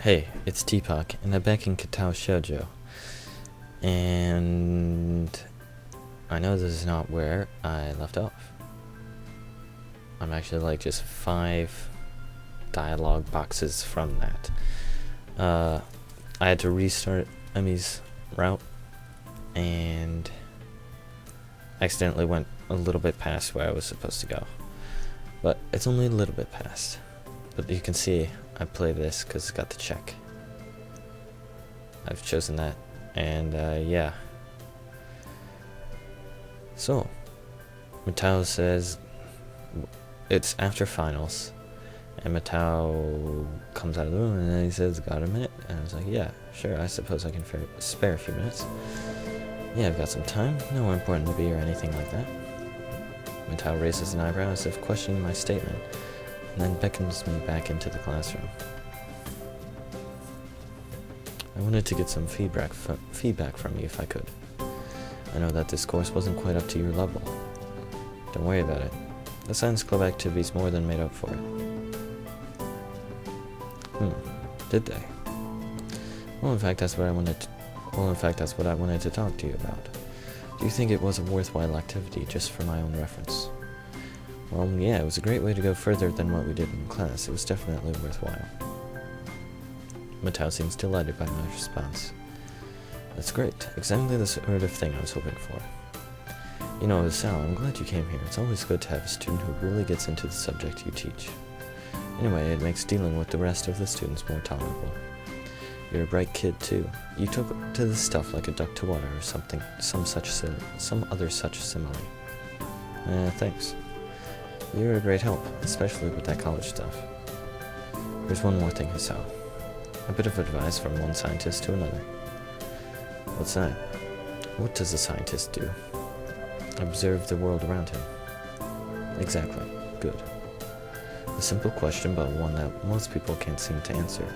Hey, it's Tpok, and I'm back in Katawa Shoujo. And I know this is not where I left off. I'm actually like just 5 dialogue boxes from that. I had to restart Emy's route, and accidentally went a little bit past where I was supposed to go. But it's only a little bit past. But you can see I play this because it's got the check. I've chosen that, and yeah. So, Matau says it's after finals, and Matau comes out of the room and then he says, "Got a minute?" And I was like, "Yeah, sure, I suppose I can spare a few minutes. Yeah, I've got some time, no more important to be or anything like that." Matau raises an eyebrow as if questioning my statement, and then beckons me back into the classroom. I wanted to get some feedback from you if I could. I know that this course wasn't quite up to your level. Don't worry about it. The science club activities more than made up for it. Did they? Well, in fact, that's what I wanted to talk to you about. Do you think it was a worthwhile activity, just for my own reference? Well, yeah, it was a great way to go further than what we did in class. It was definitely worthwhile. Matau seems delighted by my response. That's great. Exactly the sort of thing I was hoping for. You know, Hisao, I'm glad you came here. It's always good to have a student who really gets into the subject you teach. Anyway, it makes dealing with the rest of the students more tolerable. You're a bright kid, too. You took to this stuff like a duck to water or something, some other such simile. Thanks. You're a great help, especially with that college stuff. There's one more thing, Hisao. A bit of advice from one scientist to another. What's that? What does a scientist do? Observe the world around him. Exactly. Good. A simple question, but one that most people can't seem to answer.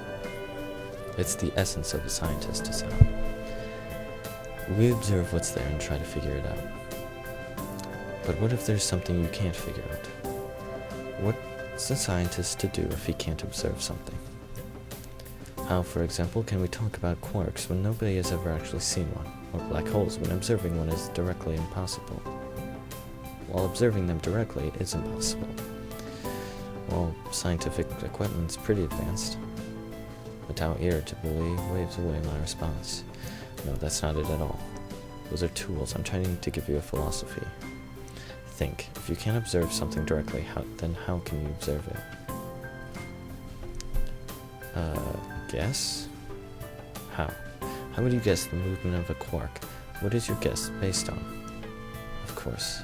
It's the essence of a scientist, Hisao. We observe what's there and try to figure it out. But what if there's something you can't figure out? What's a scientist to do if he can't observe something? How, for example, can we talk about quarks when nobody has ever actually seen one, or black holes when observing one is directly impossible? While observing them directly is impossible. Well, scientific equipment's pretty advanced. Matau irritably waves away my response. No, that's not it at all. Those are tools. I'm trying to give you a philosophy. Think, if you can't observe something directly, then how can you observe it? Guess? How? How would you guess the movement of a quark? What is your guess based on? Of course.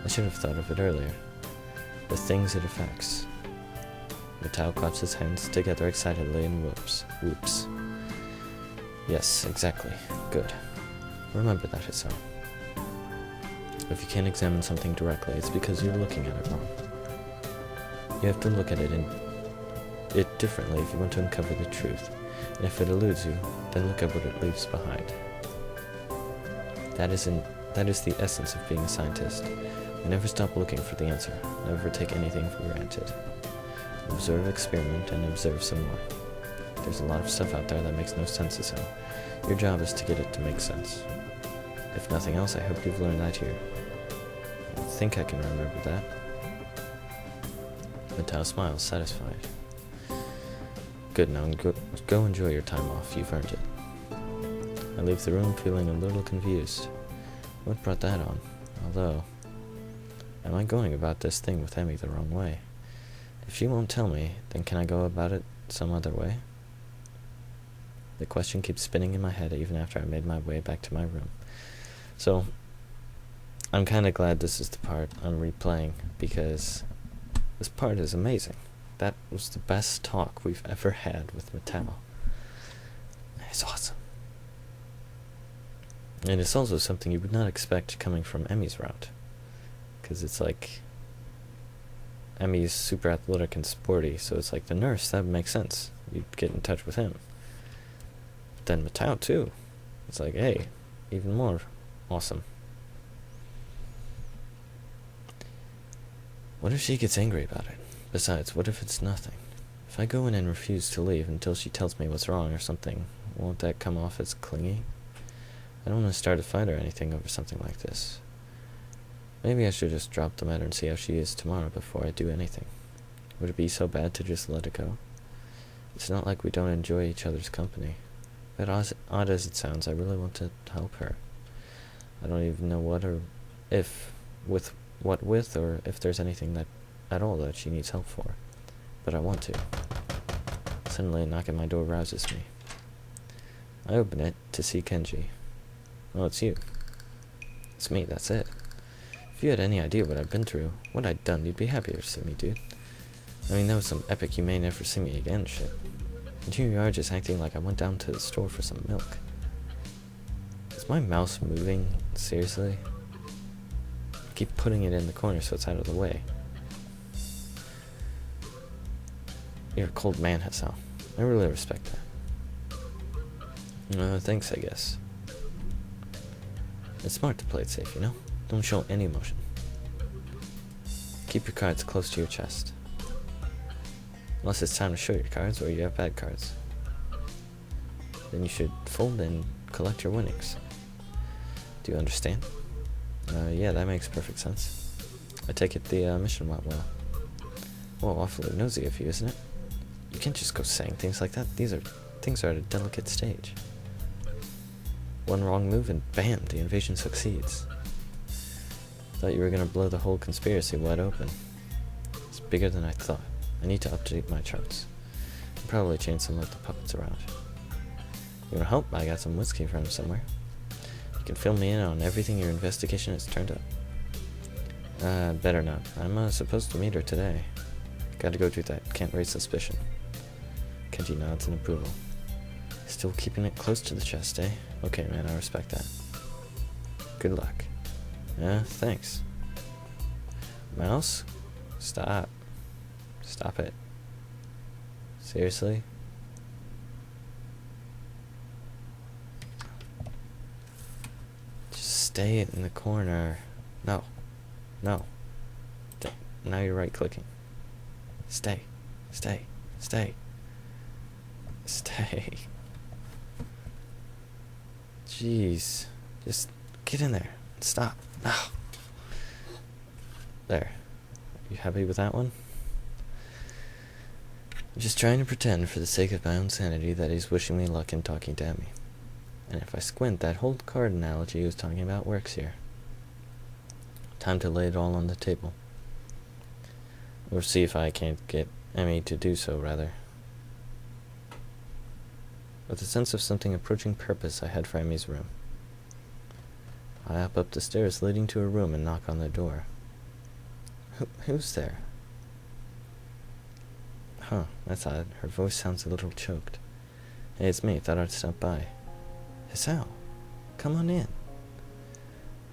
I should have thought of it earlier. The things it affects. Matau claps his hands together excitedly and whoops. Yes, exactly. Good. Remember that, Hisao. If you can't examine something directly, it's because you're looking at it wrong. You have to look at it differently if you want to uncover the truth. And if it eludes you, then look at what it leaves behind. That is the essence of being a scientist. We never stop looking for the answer. Never take anything for granted. Observe, experiment, and observe some more. There's a lot of stuff out there that makes no sense, so your job is to get it to make sense. If nothing else, I hope you've learned that here. I think I can remember that. Matau smiles, satisfied. Good, now go enjoy your time off. You've earned it. I leave the room feeling a little confused. What brought that on? Although, am I going about this thing with Emy the wrong way? If she won't tell me, then can I go about it some other way? The question keeps spinning in my head even after I made my way back to my room. So, I'm kind of glad this is the part I'm replaying, because this part is amazing. That was the best talk we've ever had with Matau. It's awesome. And it's also something you would not expect coming from Emy's route. Because it's like, Emy's super athletic and sporty, so it's like the nurse, that would make sense. You'd get in touch with him. But then Matau too. It's like, hey, even more awesome. What if she gets angry about it? Besides, what if it's nothing? If I go in and refuse to leave until she tells me what's wrong or something, won't that come off as clingy? I don't want to start a fight or anything over something like this. Maybe I should just drop the matter and see how she is tomorrow before I do anything. Would it be so bad to just let it go? It's not like we don't enjoy each other's company. But odd as it sounds, I really want to help her. I don't even know what or if there's anything that at all that she needs help for. But I want to. Suddenly a knock at my door rouses me. I open it to see Kenji. Oh, it's you. It's me, that's it. If you had any idea what I've been through, what I'd done, you'd be happier to see me, dude. I mean, that was some epic you may never see me again shit. And here you are just acting like I went down to the store for some milk. Is my mouse moving? Seriously? I keep putting it in the corner so it's out of the way. You're a cold man, Hisao. I really respect that. Thanks, I guess. It's smart to play it safe, you know? Don't show any emotion. Keep your cards close to your chest. Unless it's time to show your cards or you have bad cards. Then you should fold and collect your winnings. Do you understand? Yeah, that makes perfect sense. I take it the mission went well. Well, awfully nosy of you, isn't it? You can't just go saying things like that. Things are at a delicate stage. One wrong move and bam, the invasion succeeds. Thought you were gonna blow the whole conspiracy wide open. It's bigger than I thought. I need to update my charts. I'll probably change some of the puppets around. You wanna help? I got some whiskey from somewhere. You can fill me in on everything your investigation has turned up. Better not. I'm supposed to meet her today. Gotta go do that. Can't raise suspicion. Kenji nods in approval. Still keeping it close to the chest, eh? Okay, man, I respect that. Good luck. Yeah, thanks. Mouse? Stop. Stop it. Seriously? Just stay in the corner. No. No. Now you're right-clicking. Stay. Stay. Stay. Stay. Jeez. Just get in there. Stop. No. There. You happy with that one? I'm just trying to pretend for the sake of my own sanity that he's wishing me luck in talking to Emy. And if I squint, that whole card analogy he was talking about works here. Time to lay it all on the table. Or see if I can't get Emy to do so, rather. With a sense of something approaching purpose, I head for Emy's room. I hop up the stairs leading to her room and knock on the door. Who's there? Huh, that's odd. Her voice sounds a little choked. Hey, it's me. Thought I'd stop by. Hisao, come on in.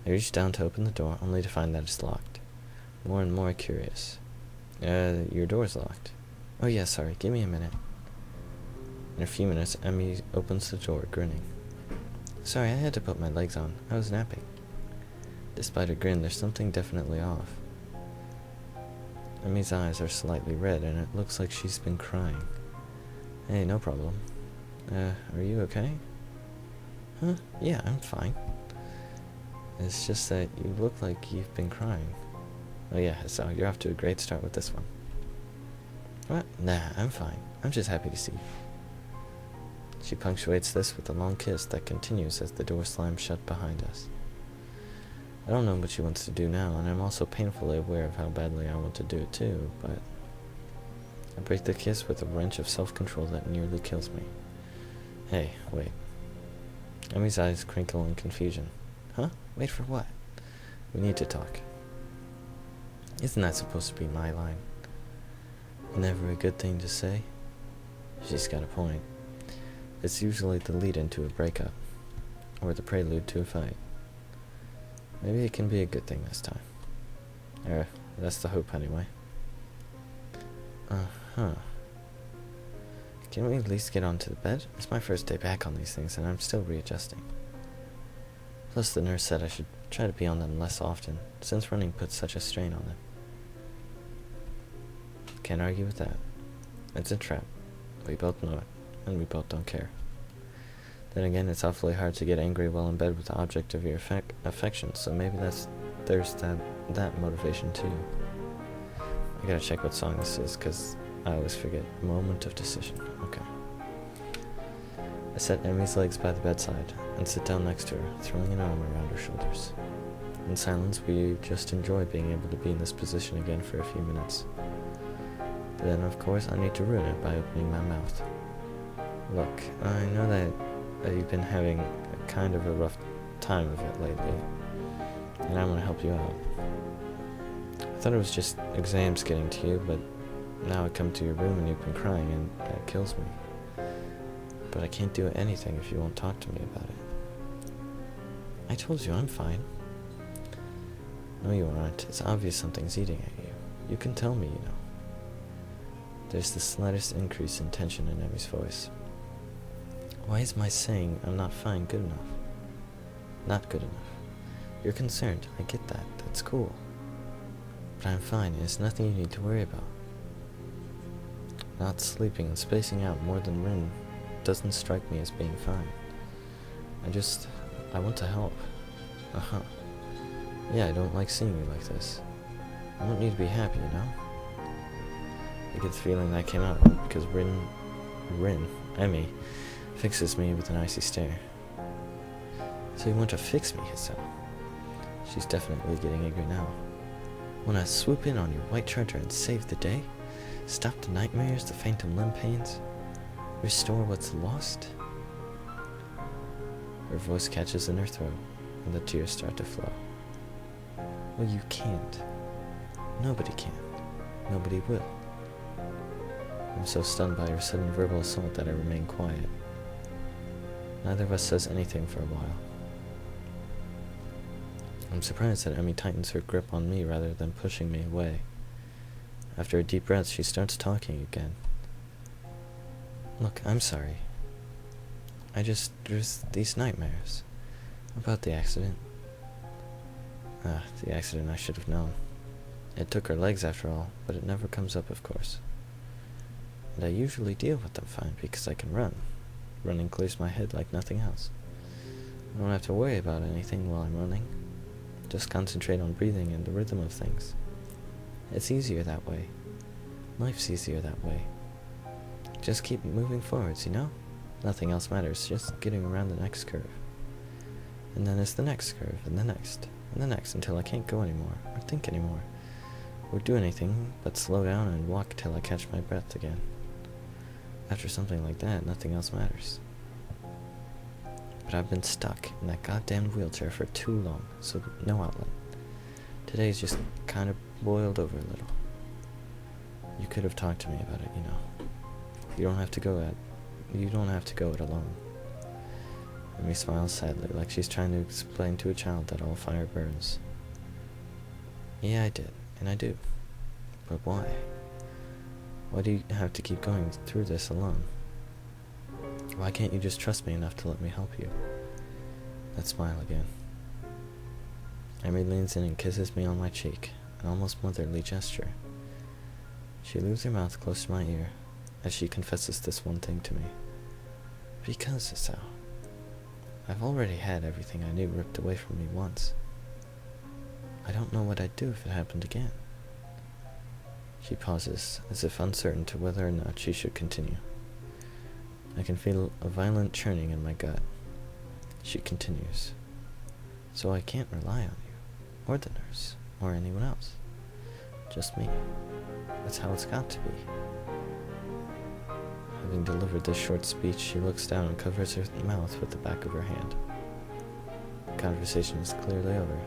I reach down to open the door, only to find that it's locked. More and more curious. Your door's locked. Oh yeah, sorry. Give me a minute. In a few minutes, Emy opens the door, grinning. Sorry, I had to put my legs on. I was napping. Despite her grin, there's something definitely off. Emy's eyes are slightly red, and it looks like she's been crying. Hey, no problem. Are you okay? Huh? Yeah, I'm fine. It's just that you look like you've been crying. Oh yeah, so you're off to a great start with this one. What? Nah, I'm fine. I'm just happy to see you. She punctuates this with a long kiss that continues as the door slams shut behind us. I don't know what she wants to do now, and I'm also painfully aware of how badly I want to do it too, but I break the kiss with a wrench of self-control that nearly kills me. Hey, wait. Emy's eyes crinkle in confusion. Huh? Wait for what? We need to talk. Isn't that supposed to be my line? Never a good thing to say? She's got a point. It's usually the lead-in to a breakup, or the prelude to a fight. Maybe it can be a good thing this time. That's the hope anyway. Uh-huh. Can we at least get onto the bed? It's my first day back on these things, and I'm still readjusting. Plus, the nurse said I should try to be on them less often, since running puts such a strain on them. Can't argue with that. It's a trap. We both know it, and we both don't care. Then again, it's awfully hard to get angry while in bed with the object of your affection, so maybe there's that motivation too. I gotta check what song this is, because I always forget. Moment of decision. Okay. I set Emy's legs by the bedside and sit down next to her, throwing an arm around her shoulders. In silence, we just enjoy being able to be in this position again for a few minutes. Then, of course, I need to ruin it by opening my mouth. Look, I know that you've been having a kind of a rough time of it lately, and I want to help you out. I thought it was just exams getting to you, but now I come to your room and you've been crying, and that kills me. But I can't do anything if you won't talk to me about it. I told you I'm fine. No, you aren't. It's obvious something's eating at you. You can tell me, you know. There's the slightest increase in tension in Emmy's voice. Why is my saying I'm not fine good enough? Not good enough. You're concerned. I get that. That's cool. But I'm fine. It's nothing you need to worry about. Not sleeping and spacing out more than Rin doesn't strike me as being fine. I want to help. Uh-huh. Yeah, I don't like seeing you like this. I want you to be happy, you know? I get the feeling that came out because Emy, fixes me with an icy stare. So you want to fix me, Hisao? She's definitely getting angry now. Want to swoop in on your white treasure and save the day? Stop the nightmares, the phantom limb pains? Restore what's lost? Her voice catches in her throat, and the tears start to flow. Well, you can't. Nobody can. Nobody will. I'm so stunned by her sudden verbal assault that I remain quiet. Neither of us says anything for a while. I'm surprised that Emy tightens her grip on me rather than pushing me away. After a deep breath, she starts talking again. Look, I'm sorry. There's these nightmares. About the accident. The accident I should have known. It took her legs after all, but it never comes up, of course. And I usually deal with them fine because I can run. Running clears my head like nothing else. I don't have to worry about anything while I'm running. Just concentrate on breathing and the rhythm of things. It's easier that way. Life's easier that way. Just keep moving forwards, you know? Nothing else matters, just getting around the next curve. And then it's the next curve, and the next, and the next, until I can't go anymore, or think anymore, or do anything but slow down and walk till I catch my breath again. After something like that, nothing else matters. But I've been stuck in that goddamn wheelchair for too long, so no outlet. Today's just kind of boiled over a little. You could have talked to me about it, you know. You don't have to go it alone. Emy smiles sadly, like she's trying to explain to a child that all fire burns. Yeah, I did, and I do. But why? Why do you have to keep going through this alone? Why can't you just trust me enough to let me help you? That smile again. Emy leans in and kisses me on my cheek, an almost motherly gesture. She leaves her mouth close to my ear, as she confesses this one thing to me. Because, Hisao, I've already had everything I knew ripped away from me once. I don't know what I'd do if it happened again. She pauses, as if uncertain to whether or not she should continue. I can feel a violent churning in my gut. She continues. So I can't rely on you, or the nurse, or anyone else. Just me. That's how it's got to be. Having delivered this short speech, she looks down and covers her mouth with the back of her hand. The conversation is clearly over.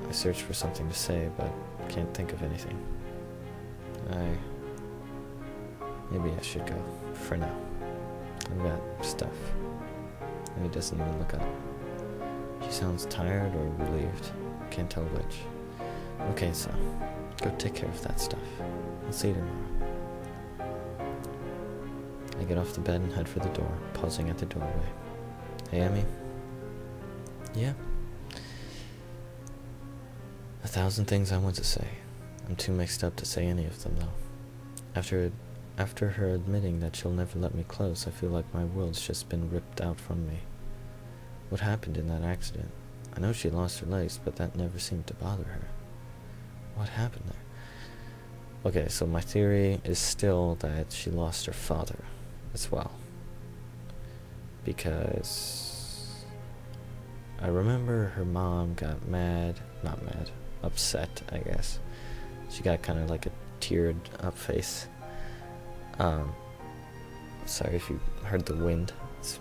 I search for something to say, but can't think of anything. Maybe I should go, for now. I've got stuff. And he doesn't even look up. She sounds tired or relieved. Can't tell which. Okay, so, go take care of that stuff. I'll see you tomorrow. I get off the bed and head for the door, pausing at the doorway. Hey, Emy? Yeah? 1,000 things I want to say. I'm too mixed up to say any of them, though. After After her admitting that she'll never let me close, I feel like my world's just been ripped out from me. What happened in that accident? I know she lost her legs, but that never seemed to bother her. What happened there? Okay, so my theory is still that she lost her father as well. Because I remember her mom got upset, I guess. She got kind of like a teared up face. Sorry if you heard the wind. It's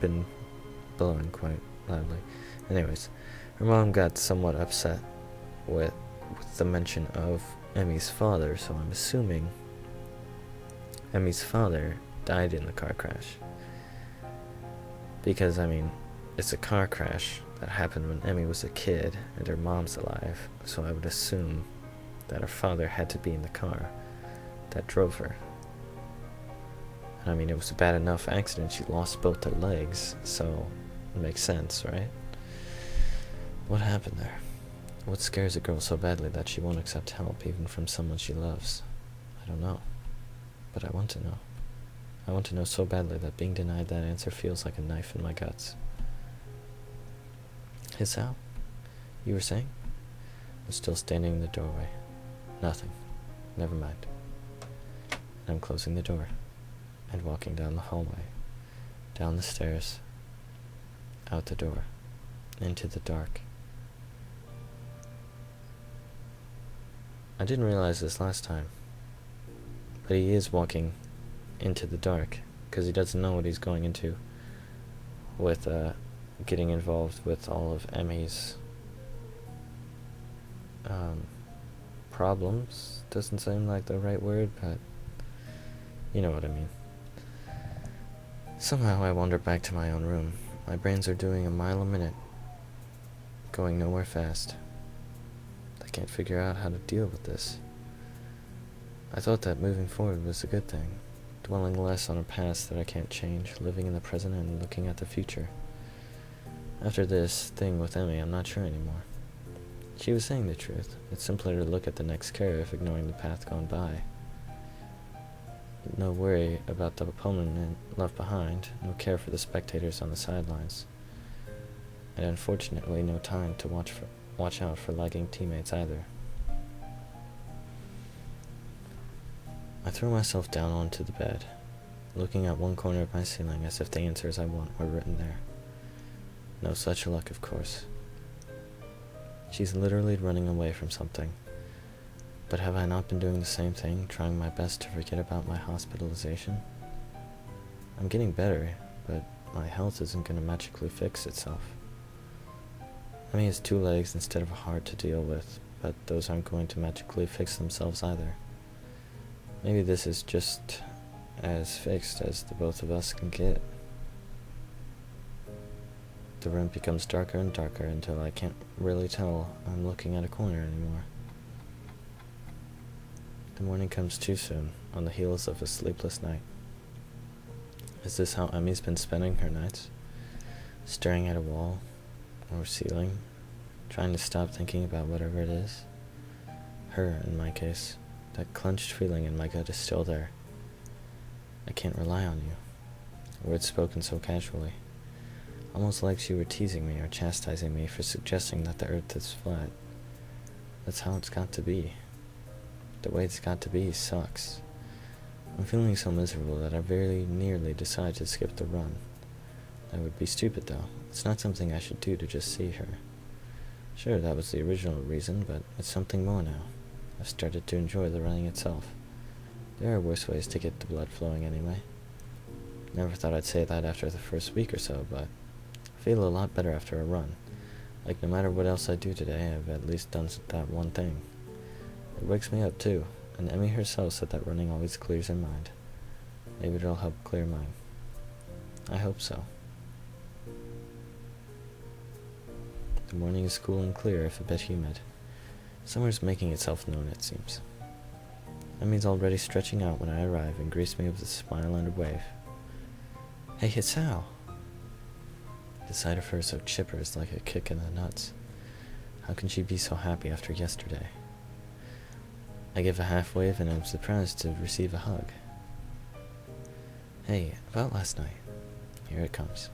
been blowing quite loudly. Anyways, her mom got somewhat upset with the mention of Emy's father, so I'm assuming Emy's father died in the car crash. Because, I mean, it's a car crash that happened when Emy was a kid and her mom's alive, so I would assume that her father had to be in the car that drove her. And I mean, it was a bad enough accident, she lost both her legs, so it makes sense, right? What happened there? What scares a girl so badly that she won't accept help even from someone she loves? I don't know. But I want to know. I want to know so badly that being denied that answer feels like a knife in my guts. Hisao? You were saying? I'm still standing in the doorway. Nothing. Never mind. I'm closing the door and walking down the hallway, down the stairs, out the door, into the dark. I didn't realize this last time, but he is walking into the dark because he doesn't know what he's going into with getting involved with all of Emy's problems. Doesn't seem like the right word, but you know what I mean. Somehow I wander back to my own room. My brains are doing a mile a minute, going nowhere fast. I can't figure out how to deal with this. I thought that moving forward was a good thing, dwelling less on a past that I can't change, living in the present and looking at the future. After this thing with Emy, I'm not sure anymore. She was saying the truth. It's simpler to look at the next curve, ignoring the path gone by. No worry about the opponent left behind, no care for the spectators on the sidelines, and unfortunately no time to watch out for lagging teammates either. I throw myself down onto the bed, looking at one corner of my ceiling as if the answers I want were written there. No such luck, of course. She's literally running away from something. But have I not been doing the same thing, trying my best to forget about my hospitalization? I'm getting better, but my health isn't going to magically fix itself. Emy has 2 legs instead of a heart to deal with, but those aren't going to magically fix themselves either. Maybe this is just as fixed as the both of us can get. The room becomes darker and darker until I can't really tell I'm looking at a corner anymore. The morning comes too soon, on the heels of a sleepless night. Is this how Emy's been spending her nights? Staring at a wall or ceiling, trying to stop thinking about whatever it is? Her, in my case. That clenched feeling in my gut is still there. I can't rely on you. Words spoken so casually. Almost like she were teasing me or chastising me for suggesting that the earth is flat. That's how it's got to be. The way it's got to be sucks. I'm feeling so miserable that I very nearly decide to skip the run. That would be stupid though. It's not something I should do to just see her. Sure, that was the original reason, but it's something more now. I've started to enjoy the running itself. There are worse ways to get the blood flowing anyway. Never thought I'd say that after the first week or so, but I feel a lot better after a run. Like no matter what else I do today, I've at least done that one thing. It wakes me up too, and Emy herself said that running always clears her mind. Maybe it'll help clear mine. I hope so. The morning is cool and clear, if a bit humid. Summer's making itself known, it seems. Emy's already stretching out when I arrive and greets me with a smile and a wave. Hey, Hisao! The sight of her so chipper is like a kick in the nuts. How can she be so happy after yesterday? I give a half wave and I'm surprised to receive a hug. Hey, about last night. Here it comes.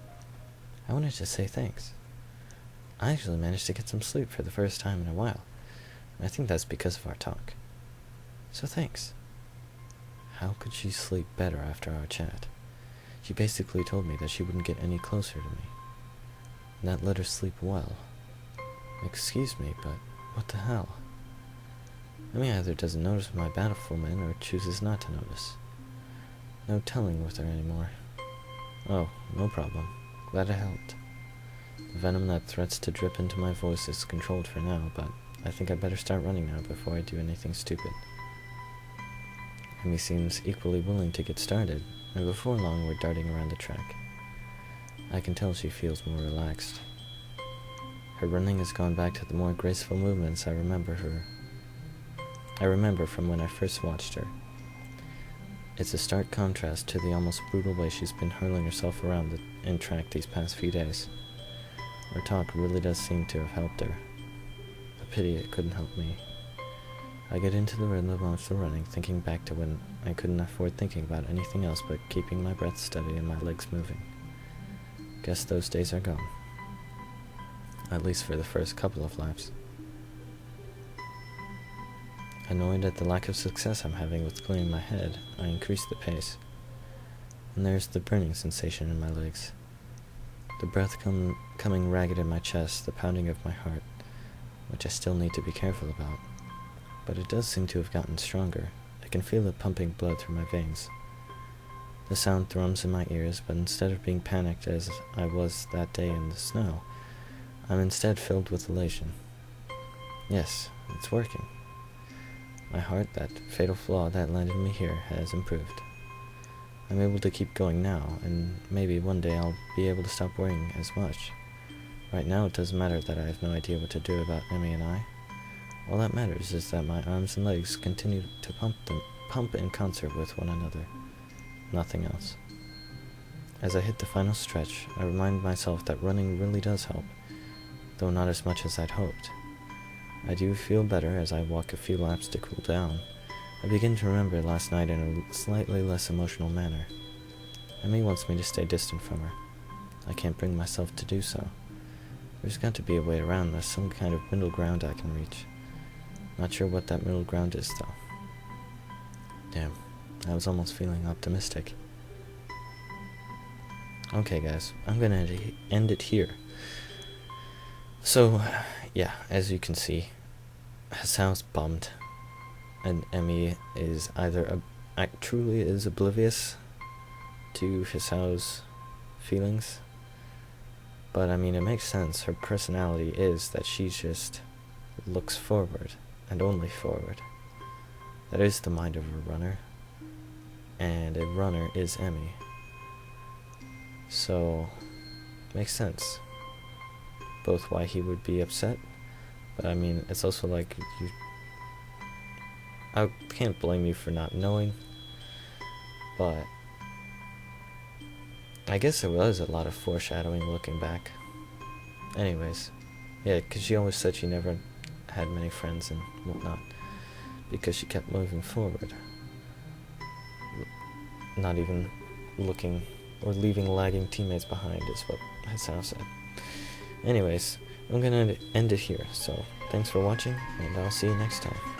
I wanted to say thanks. I actually managed to get some sleep for the first time in a while. I think that's because of our talk. So thanks. How could she sleep better after our chat? She basically told me that she wouldn't get any closer to me. And that let her sleep well. Excuse me, but what the hell? Emy either doesn't notice my battlefootmen or chooses not to notice. No telling with her anymore. Oh, no problem. Glad I helped. The venom that threats to drip into my voice is controlled for now, but I think I better start running now before I do anything stupid. Emy seems equally willing to get started, and before long we're darting around the track. I can tell she feels more relaxed. Her running has gone back to the more graceful movements I remember from when I first watched her. It's a stark contrast to the almost brutal way she's been hurling herself around the track these past few days. Our talk really does seem to have helped her. A pity it couldn't help me. I get into the rhythm of the running, thinking back to when I couldn't afford thinking about anything else but keeping my breath steady and my legs moving. Guess those days are gone. At least for the first couple of laps. Annoyed at the lack of success I'm having with clearing my head, I increase the pace. And there's the burning sensation in my legs. The breath coming ragged in my chest, the pounding of my heart, which I still need to be careful about. But it does seem to have gotten stronger. I can feel it pumping blood through my veins. The sound thrums in my ears, but instead of being panicked as I was that day in the snow, I'm instead filled with elation. Yes, it's working. My heart, that fatal flaw that landed me here, has improved. I'm able to keep going now, and maybe one day I'll be able to stop worrying as much. Right now it doesn't matter that I have no idea what to do about Emy and I. All that matters is that my arms and legs continue to pump in concert with one another. Nothing else. As I hit the final stretch, I remind myself that running really does help, though not as much as I'd hoped. I do feel better as I walk a few laps to cool down. I begin to remember last night in a slightly less emotional manner. Emy wants me to stay distant from her. I can't bring myself to do so. There's got to be a way around this, some kind of middle ground I can reach. Not sure what that middle ground is, though. Damn, I was almost feeling optimistic. Okay, guys, I'm gonna end it here. So, yeah, as you can see, Hisao's bummed, and Emy is either truly is oblivious to Hisao's feelings, but I mean, it makes sense. Her personality is that she just looks forward, and only forward. That is the mind of a runner, and a runner is Emy. So, makes sense. Both why he would be upset, but I mean, it's also like, I can't blame you for not knowing, but I guess there was a lot of foreshadowing looking back. Anyways, yeah, because she always said she never had many friends and whatnot, because she kept moving forward, not even looking or leaving lagging teammates behind is what Hisao said. Anyways, I'm gonna end it here, so thanks for watching, and I'll see you next time.